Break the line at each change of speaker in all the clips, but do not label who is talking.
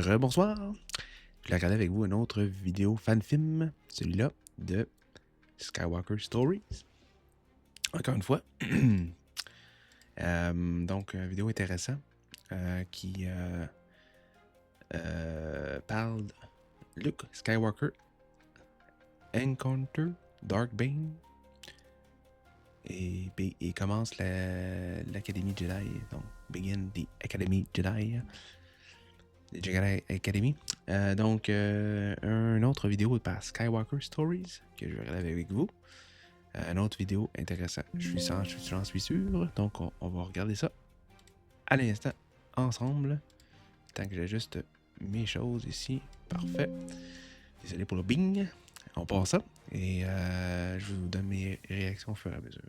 Rebonsoir! Je vais regarder avec vous une autre vidéo fan-film, celui-là de Skywalker Stories. Encore une fois. Donc, une vidéo intéressante qui parle de Luke Skywalker Encounter Dark Bane et commence l'Académie Jedi. Donc, begin the Academy Jedi. Jedi Academy. Donc, une autre vidéo par Skywalker Stories que je vais regarder avec vous. Une autre vidéo intéressante. J'en suis sûr. Donc, on va regarder ça à l'instant ensemble. Tant que j'ajuste mes choses ici. Parfait. Désolé pour le bing. On passe ça. Et je vous donne mes réactions au fur et à mesure.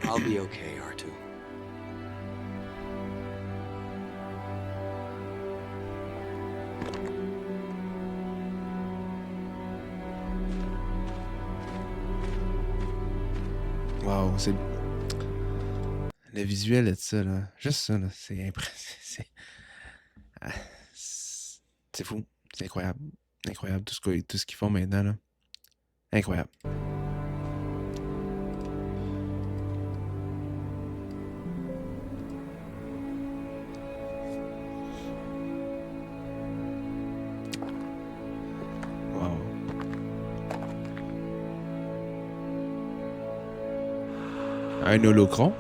I'll be okay, R2.
Wow, c'est... Le visuel de ça, là. Juste ça, là. C'est impressionnant. C'est fou. C'est incroyable. Incroyable tout ce qu'ils font maintenant, là. Incroyable. Wow. Un holocron.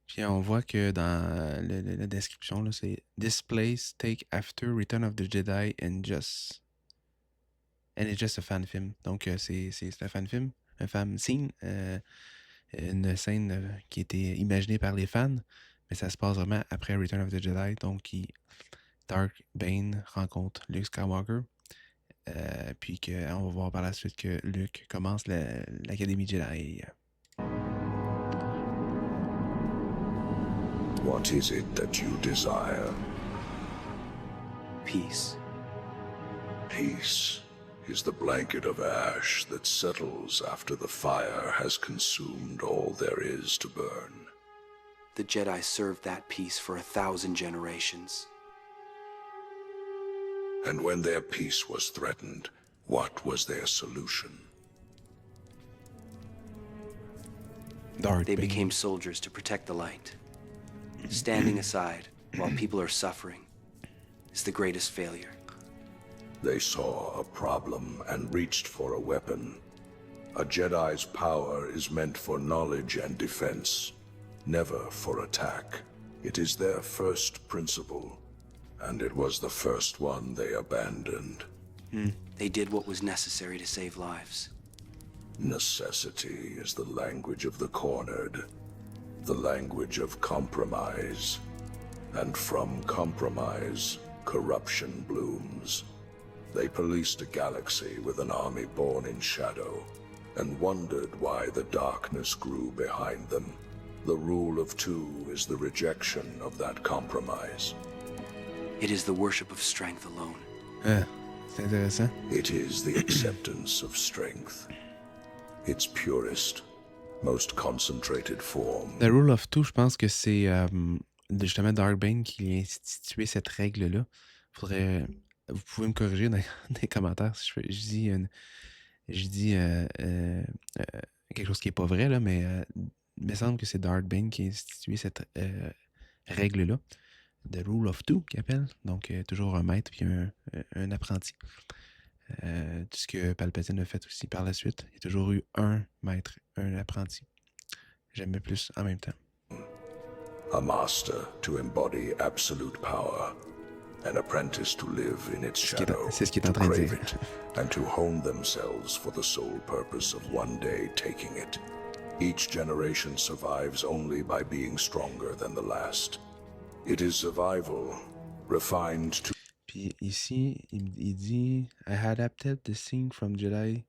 Puis on voit que dans la description, là, c'est This place take after Return of the Jedi and it's just a fan film. Donc c'est un fan film, un fan scene, une scène qui a été imaginée par les fans, mais ça se passe vraiment après Return of the Jedi. Donc Dark Bane rencontre Luke Skywalker. Puis on va voir par la suite que Luke commence l'Académie Jedi.
What is it that you desire?
Peace.
Peace is the blanket of ash that settles after the fire has consumed all there is to burn.
The Jedi served that peace for 1,000 generations.
And when their peace was threatened, what was their solution?
Dark
They
Bane.
became soldiers to protect the light. Standing aside while people are suffering is the greatest failure.
They saw a problem and reached for a weapon. A Jedi's power is meant for knowledge and defense, never for attack. It is their first principle, and it was the first one they abandoned.
They did what was necessary to save lives.
Necessity is the language of the cornered, the language of compromise. And from compromise, corruption blooms. They policed a galaxy with an army born in shadow, and wondered why the darkness grew behind them. The rule of two is the rejection of that compromise.
It is the worship of strength alone.
C'est intéressant.
It is the acceptance of strength. Its purest, most concentrated form.
The Rule of Two, je pense que c'est justement Dark Bane qui a institué cette règle-là. Faudrait... Vous pouvez me corriger dans les commentaires si je dis quelque chose qui n'est pas vrai, là, mais il me semble que c'est Dark Bane qui a institué cette règle-là. The Rule of Two, qu'il appelle. Donc, toujours un maître puis un apprenti. Tout ce que Palpatine a fait aussi par la suite. Il y a toujours eu un maître, un apprenti. Jamais plus en même temps.
A master to embody absolute power. an apprentice to live in its
C'est
shadow,
ce qu'il est
to
en train de
crave
dire.
it, and to hone themselves for the sole purpose of one day taking it. Each generation survives only by being stronger than the last. It is survival, refined to...
Puis ici, il dit I adapted the scene from Jedi.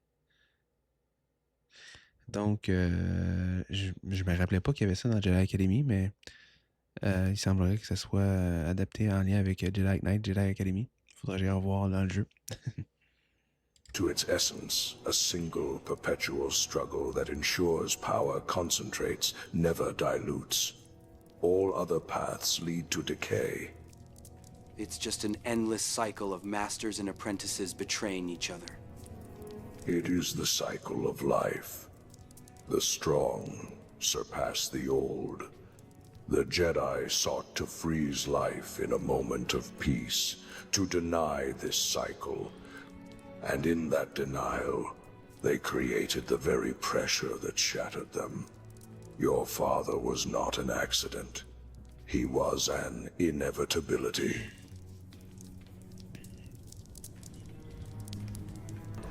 Donc, je me rappelais pas qu'il y avait ça dans Jedi Academy, mais il semblerait que ça soit adapté en lien avec Jedi Knight, Jedi Academy. Faudrait que j'aille revoir dans le jeu.
to its essence, a single perpetual struggle that ensures power concentrates, never dilutes. All other paths lead to decay.
It's just an endless cycle of masters and apprentices betraying each other.
It is the cycle of life. The strong surpass the old. The Jedi sought to freeze life in a moment of peace, to deny this cycle. And in that denial, they created the very pressure that shattered them. Your father was not an accident. He was an inevitability.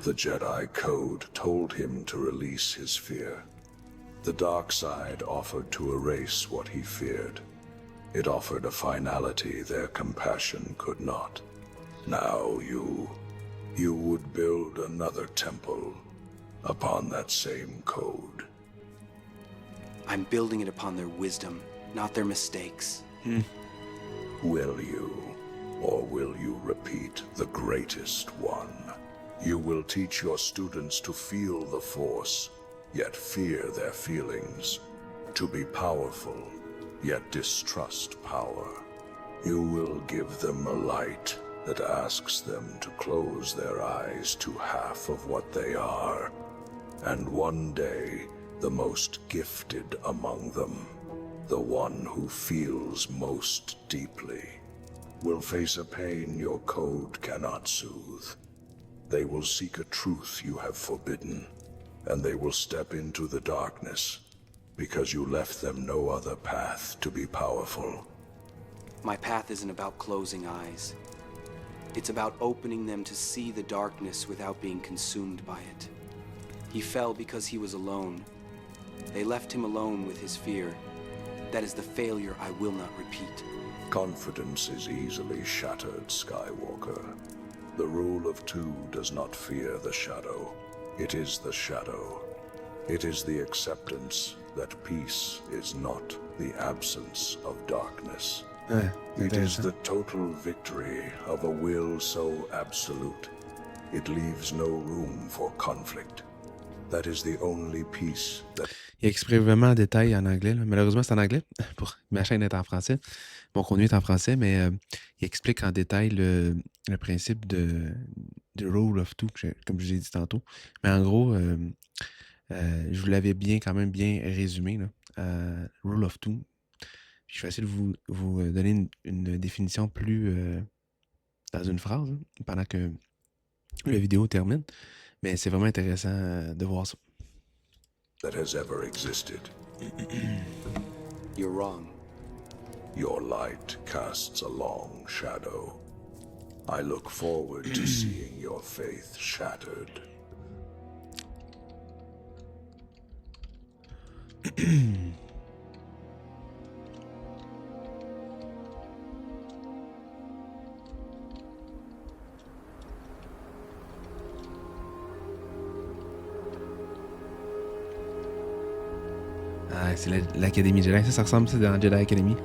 The Jedi Code told him to release his fear. The dark side offered to erase what he feared. It offered a finality their compassion could not. Now you would build another temple upon that same code.
I'm building it upon their wisdom, not their mistakes.
Will you, or will you repeat the greatest one? You will teach your students to feel the Force, yet fear their feelings. To be powerful, yet distrust power. You will give them a light that asks them to close their eyes to half of what they are. And one day, the most gifted among them, the one who feels most deeply, will face a pain your code cannot soothe. They will seek a truth you have forbidden, and they will step into the darkness because you left them no other path to be powerful.
My path isn't about closing eyes. It's about opening them to see the darkness without being consumed by it. He fell because he was alone. They left him alone with his fear. That is the failure I will not repeat.
Confidence is easily shattered, Skywalker. The rule of two does not fear the shadow. It is the shadow. It is the acceptance that peace is not the absence of darkness.
Ouais,
It is
intéressant.
the total victory of a will so absolute. It leaves no room for conflict. That is the only peace that...
Il exprime vraiment en détail en anglais. Là. Malheureusement, c'est en anglais. Pour ma chaîne est en français. Mon contenu est en français, mais il explique en détail le principe de Rule of Two, comme je l'ai dit tantôt. Mais en gros, je vous l'avais quand même bien résumé. Là. Rule of Two. Je vais essayer de vous donner une définition plus dans une phrase hein, pendant que la vidéo termine. Mais c'est vraiment intéressant de voir ça.
that has ever existed.
You're wrong.
Your light casts a long shadow. I look forward to seeing your faith shattered.
Ah, c'est l'Académie Jedi. Ça ressemble ça dans Jedi Academy.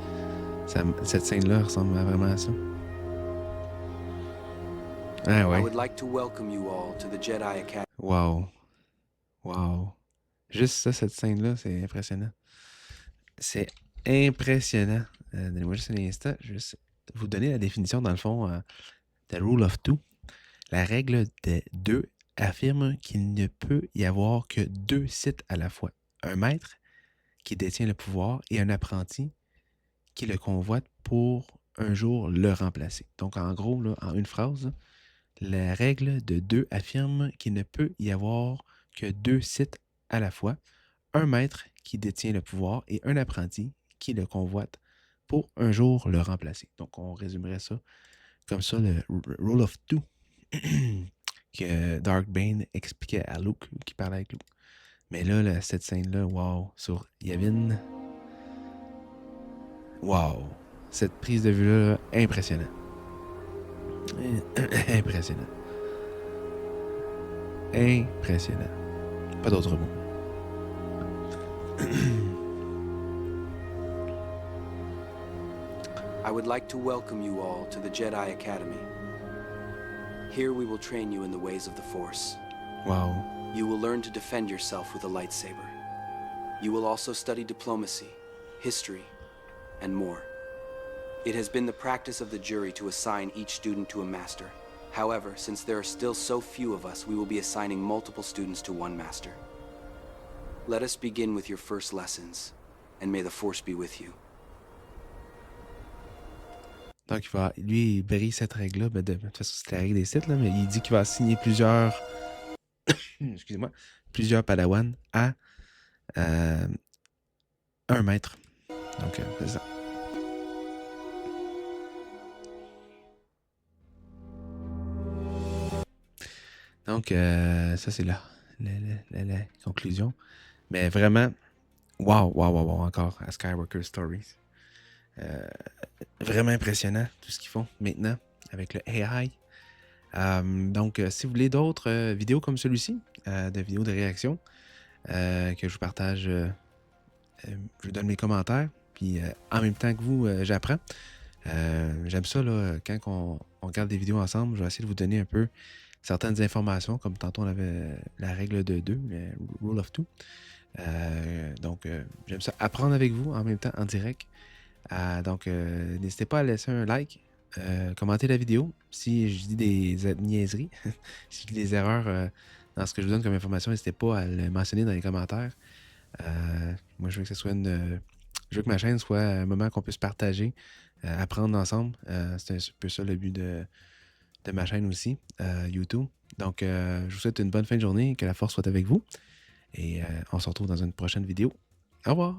Cette scène-là ressemble vraiment à ça. Ah
I
ouais.
would like to welcome you all to the Jedi Academy.
Wow. Wow. Juste ça, cette scène-là, c'est impressionnant. C'est impressionnant. Donnez-moi juste un instant. Je vais juste vous donner la définition, dans le fond, de Rule of Two. La règle des deux affirme qu'il ne peut y avoir que deux Sith à la fois. Un maître qui détient le pouvoir et un apprenti qui le convoite pour un jour le remplacer. Donc, en gros, là, en une phrase, là, la règle de deux affirme qu'il ne peut y avoir que deux Sith à la fois, un maître qui détient le pouvoir et un apprenti qui le convoite pour un jour le remplacer. Donc, on résumerait ça comme ça le Rule of Two que Dark Bane expliquait à Luke, qui parlait avec Luke. Mais là, cette scène-là, wow, sur Yavin, wow, cette prise de vue-là, impressionnant. Impressionnant. Impressionnant. Pas d'autre mot.
I would like to welcome you all to the Jedi Academy. Here we will train you in the ways of the Force.
Wow.
You will learn to defend yourself with a lightsaber. You will also study diplomacy, history, and more. It has been the practice of the jury to assign each student to a master. However, since there are still so few of us, we will be assigning multiple students to one master. Let us begin with your first lessons, and may the Force be with you.
Donc, lui, il brise cette règle-là. Ben, de toute façon, c'est la règle des Sith, là, mais il dit qu'il va assigner plusieurs excusez-moi, plusieurs Padawans à un maître. Donc, c'est ça. Donc, ça, c'est la conclusion. Mais vraiment, wow, encore à Skywalker Stories. Vraiment impressionnant tout ce qu'ils font maintenant avec le AI. Donc, si vous voulez d'autres vidéos comme celui-ci, de vidéos de réaction, que je vous partage, je vous donne mes commentaires, puis en même temps que vous, j'apprends. J'aime ça, là, quand on regarde des vidéos ensemble, je vais essayer de vous donner un peu certaines informations, comme tantôt on avait la règle de 2, le Rule of Two. Donc, j'aime ça apprendre avec vous en même temps en direct. Donc, n'hésitez pas à laisser un like, commenter la vidéo. Si je dis des niaiseries, si je dis des erreurs dans ce que je vous donne comme information, n'hésitez pas à le mentionner dans les commentaires. Moi, je veux que ce soit je veux que ma chaîne soit un moment qu'on puisse partager, apprendre ensemble. C'est un peu ça le but de ma chaîne aussi, YouTube. Donc, je vous souhaite une bonne fin de journée, que la force soit avec vous. Et on se retrouve dans une prochaine vidéo. Au revoir!